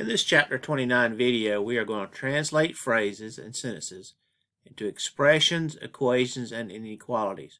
In this Chapter 29 video, we are going to translate phrases and sentences into expressions, equations, and inequalities.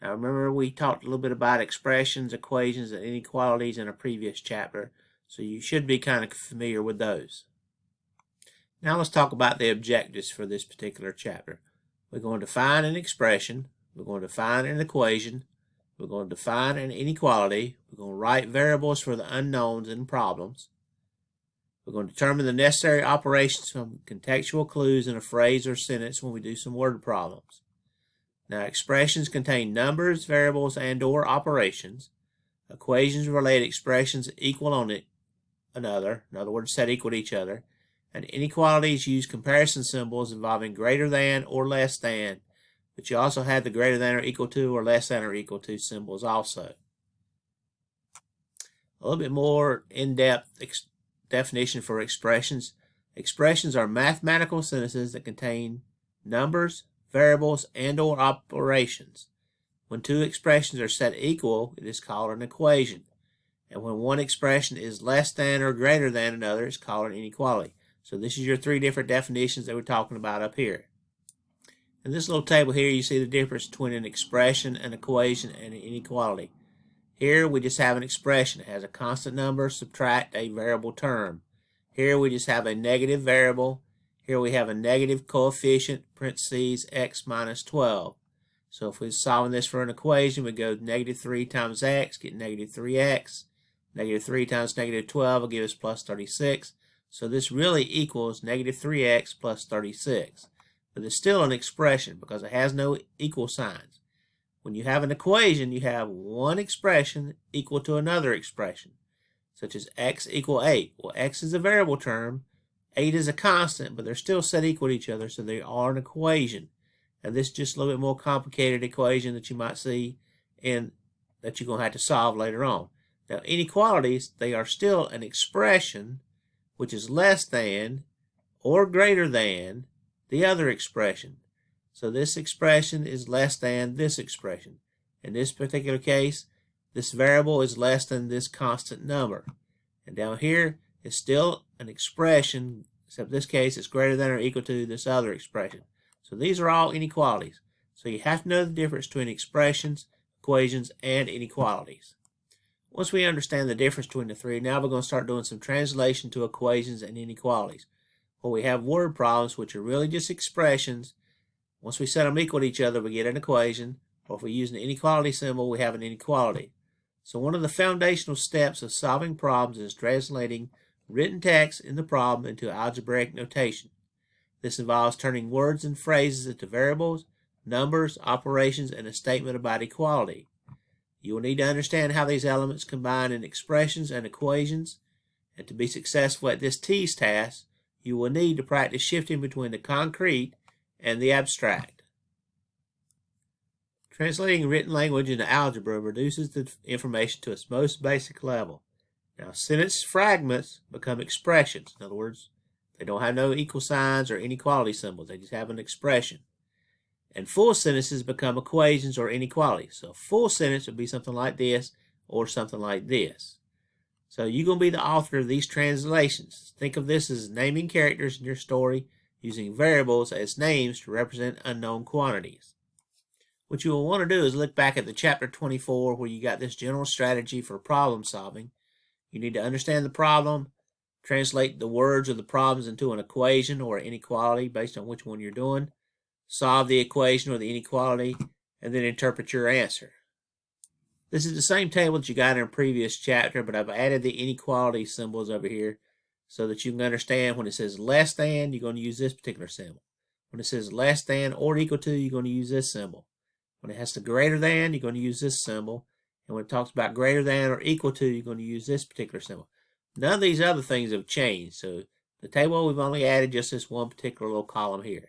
Now remember, we talked a little bit about expressions, equations, and inequalities in a previous chapter, so you should be kind of familiar with those. Now let's talk about the objectives for this particular chapter. We're going to define an expression, we're going to define an equation, we're going to define an inequality, we're going to write variables for the unknowns in problems. We're going to determine the necessary operations from contextual clues in a phrase or sentence when we do some word problems. Now, expressions contain numbers, variables, and/or operations. Equations relate expressions equal on another, in other words, set equal to each other. And inequalities use comparison symbols involving greater than or less than, but you also have the greater than or equal to or less than or equal to symbols also. A little bit more in-depth definition for expressions. Expressions are mathematical sentences that contain numbers, variables, and/or operations. When two expressions are set equal, it is called an equation. And when one expression is less than or greater than another, it's called an inequality. So this is your three different definitions that we're talking about up here. In this little table here, you see the difference between an expression, an equation, and an inequality. Here we just have an expression. It has a constant number, subtract a variable term. Here we just have a negative variable. Here we have a negative coefficient, parentheses, x minus 12. So if we're solving this for an equation, we go negative 3 times x, get negative 3x. Negative 3 times negative 12 will give us plus 36. So this really equals negative 3x plus 36. But it's still an expression because it has no equal signs. When you have an equation, you have one expression equal to another expression, such as x equal 8. Well, x is a variable term, 8 is a constant, but they're still set equal to each other, so they are an equation. And this is just a little bit more complicated equation that you might see and that you're going to have to solve later on. Now, inequalities, they are still an expression which is less than or greater than the other expression. So this expression is less than this expression. In this particular case, this variable is less than this constant number. And down here, it's still an expression, except in this case, it's greater than or equal to this other expression. So these are all inequalities. So you have to know the difference between expressions, equations, and inequalities. Once we understand the difference between the three, now we're going to start doing some translation to equations and inequalities. Where we have word problems, which are really just expressions. Once we set them equal to each other, we get an equation, or if we use an inequality symbol, we have an inequality. So one of the foundational steps of solving problems is translating written text in the problem into algebraic notation. This involves turning words and phrases into variables, numbers, operations, and a statement about equality. You will need to understand how these elements combine in expressions and equations, and to be successful at this TEAS task, you will need to practice shifting between the concrete and the abstract. Translating written language into algebra reduces the information to its most basic level. Now, sentence fragments become expressions. In other words, they don't have no equal signs or inequality symbols. They just have an expression. And full sentences become equations or inequalities. So a full sentence would be something like this or something like this. So you're going to be the author of these translations. Think of this as naming characters in your story, using variables as names to represent unknown quantities. What you will want to do is look back at the chapter 24 where you got this general strategy for problem solving. You need to understand the problem, translate the words of the problems into an equation or inequality based on which one you're doing, solve the equation or the inequality, and then interpret your answer. This is the same table that you got in a previous chapter, but I've added the inequality symbols over here so that you can understand when it says less than, you're going to use this particular symbol. When it says less than or equal to, you're going to use this symbol. When it has to greater than, you're going to use this symbol. And when it talks about greater than or equal to, you're going to use this particular symbol. None of these other things have changed. So the table, we've only added just this one particular little column here.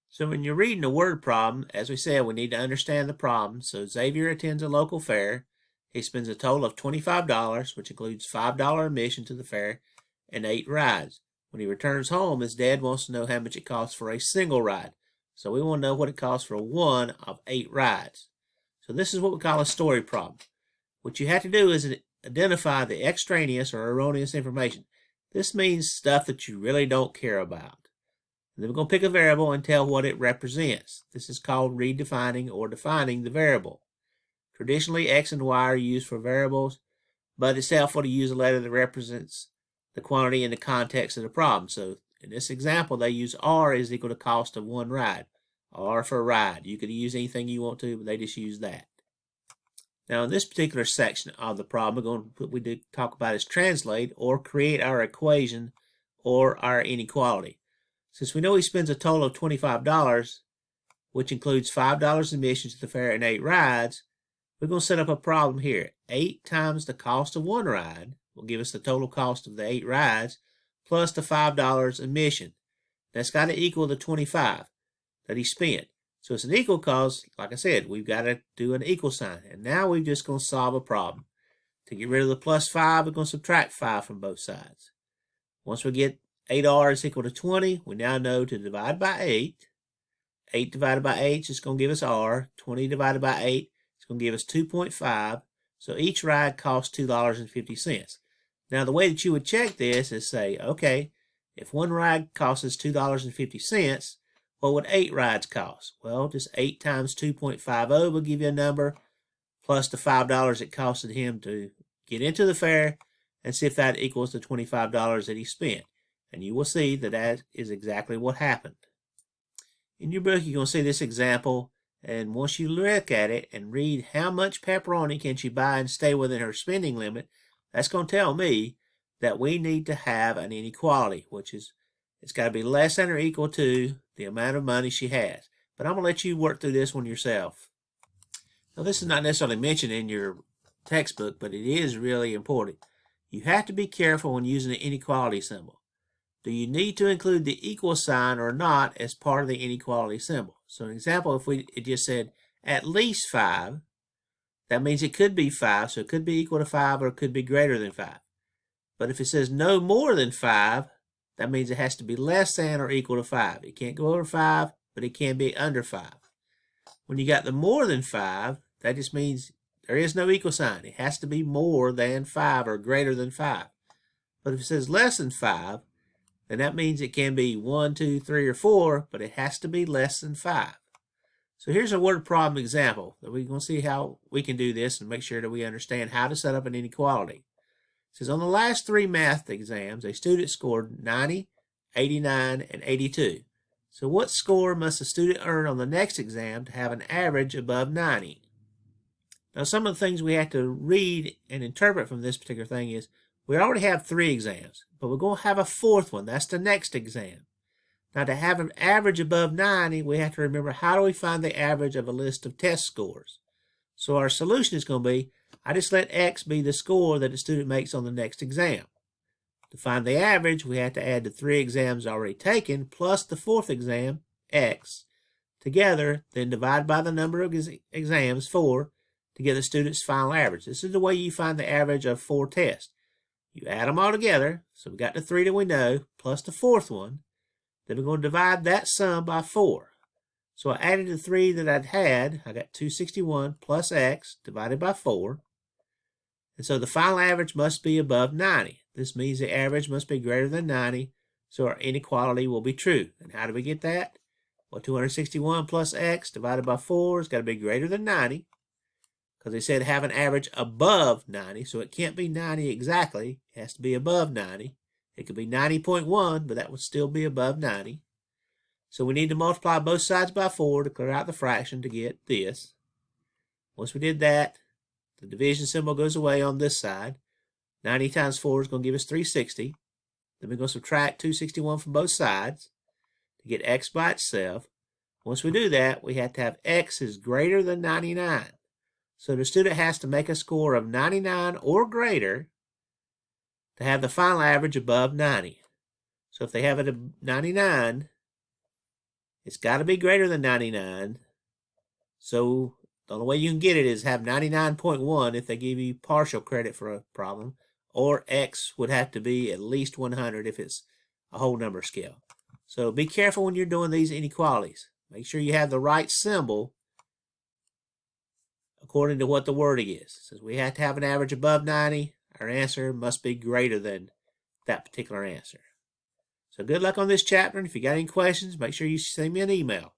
So when you're reading a word problem, as we said, we need to understand the problem. So Xavier attends a local fair. He spends a total of $25, which includes $5 admission to the fair and 8 rides. When he returns home, his dad wants to know how much it costs for a single ride. So we want to know what it costs for one of 8 rides. So this is what we call a story problem. What you have to do is identify the extraneous or erroneous information. This means stuff that you really don't care about. And then we're going to pick a variable and tell what it represents. This is called redefining or defining the variable. Traditionally, X and Y are used for variables, but it's helpful to use a letter that represents the quantity in the context of the problem. So in this example, they use R is equal to cost of one ride. R for ride. You could use anything you want to, but they just use that. Now in this particular section of the problem, what we do talk about is translate or create our equation or our inequality. Since we know he spends a total of $25, which includes $5 admission to the fair and 8 rides, we're going to set up a problem here. 8 times the cost of one ride will give us the total cost of the 8 rides plus the $5 admission. That's got to equal the 25 that he spent. So it's an equal because, like I said, we've got to do an equal sign. And now we're just going to solve a problem. To get rid of the plus 5, we're going to subtract 5 from both sides. Once we get 8R is equal to 20, we now know to divide by 8. 8 divided by 8 is going to give us R. 20 divided by 8 is going to give us 2.5. So each ride costs $2.50. Now the way that you would check this is say, okay, if one ride costs us $2.50, what would 8 rides cost? Well, just 8 times 2.50 will give you a number, plus the $5 it costed him to get into the fair, and see if that equals the $25 that he spent. And you will see that that is exactly what happened. In your book, you're going to see this example, and once you look at it and read how much pepperoni can she buy and stay within her spending limit, that's going to tell me that we need to have an inequality, which is it's got to be less than or equal to the amount of money she has. But I'm going to let you work through this one yourself. Now, this is not necessarily mentioned in your textbook, but it is really important. You have to be careful when using the inequality symbol. Do you need to include the equal sign or not as part of the inequality symbol? So an example, if it just said at least 5, that means it could be 5, so it could be equal to 5 or it could be greater than 5. But if it says no more than 5, that means it has to be less than or equal to 5. It can't go over 5, but it can be under 5. When you got the more than 5, that just means there is no equal sign. It has to be more than 5 or greater than 5. But if it says less than 5, then that means it can be 1, 2, 3, or 4, but it has to be less than 5. So here's a word problem example that we're going to see how we can do this and make sure that we understand how to set up an inequality. It says on the last 3 math exams, a student scored 90, 89, and 82. So what score must a student earn on the next exam to have an average above 90? Now some of the things we have to read and interpret from this particular thing is we already have 3 exams, but we're going to have a 4th one. That's the next exam. Now to have an average above 90, we have to remember how do we find the average of a list of test scores. So our solution is going to be, I just let X be the score that the student makes on the next exam. To find the average, we have to add the 3 exams already taken plus the 4th exam, X, together, then divide by the number of exams, 4, to get the student's final average. This is the way you find the average of 4 tests. You add them all together, so we got the 3 that we know, plus the 4th one. Then we're going to divide that sum by 4. So I added the 3 that I'd had. I got 261 plus X divided by 4. And so the final average must be above 90. This means the average must be greater than 90, so our inequality will be true. And how do we get that? Well, 261 plus X divided by 4 has got to be greater than 90, because they said have an average above 90, so it can't be 90 exactly. It has to be above 90. It could be 90.1, but that would still be above 90. So we need to multiply both sides by 4 to clear out the fraction to get this. Once we did that, the division symbol goes away on this side. 90 times 4 is going to give us 360. Then we're going to subtract 261 from both sides to get X by itself. Once we do that, we have to have X is greater than 99. So the student has to make a score of 99 or greater to have the final average above 90. So if they have it at 99, it's got to be greater than 99. So the only way you can get it is have 99.1 if they give you partial credit for a problem, or X would have to be at least 100 if it's a whole number scale. So be careful when you're doing these inequalities. Make sure you have the right symbol according to what the wording is. Since we have to have an average above 90, our answer must be greater than that particular answer. So good luck on this chapter, and if you got any questions, make sure you send me an email.